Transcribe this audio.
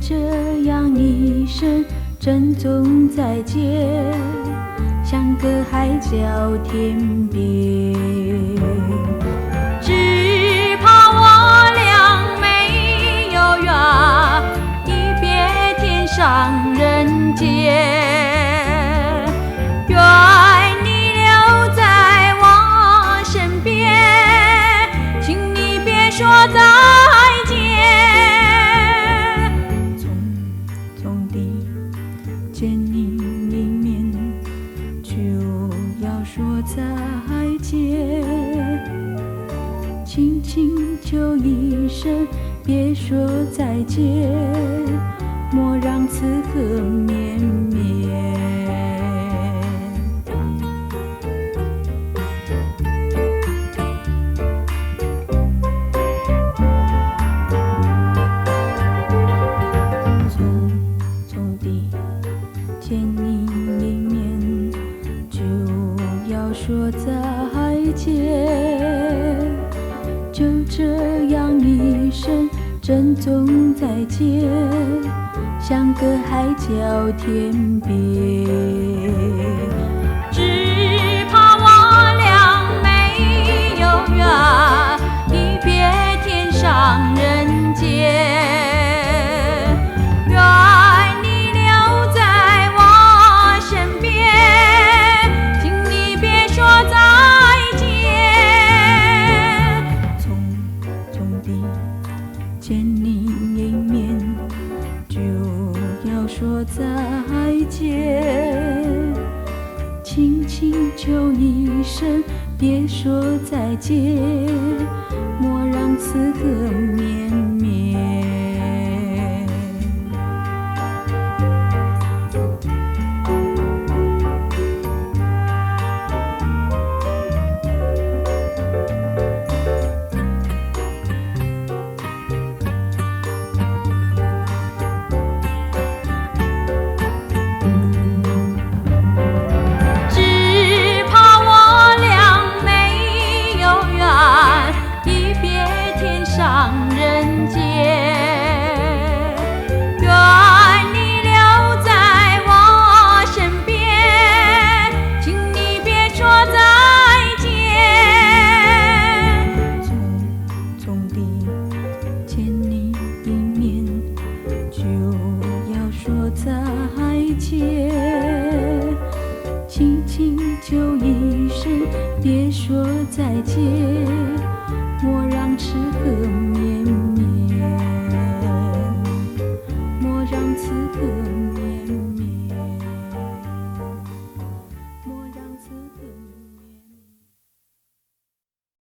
这样一声珍重再见，像隔海角天边。只怕我俩没有缘，一别天上人间。愿你留在我身边，请你别说再见。从地见你一面，就要说再见。轻轻求一声，别说再见，莫让此刻绵绵。从地见你一面，就要说再见。就这样一声珍重再见，像隔海角天边。只怕我俩没有缘，一别天上人间。愿你留在我身边，请你别说再见。从地见你一面，就要说再见。轻轻求一声，别说再见，莫让此刻绵绵。上人间，愿你留在我身边，请你别说再见。从地见你一面，就要说再见。轻轻求一声，别说再见，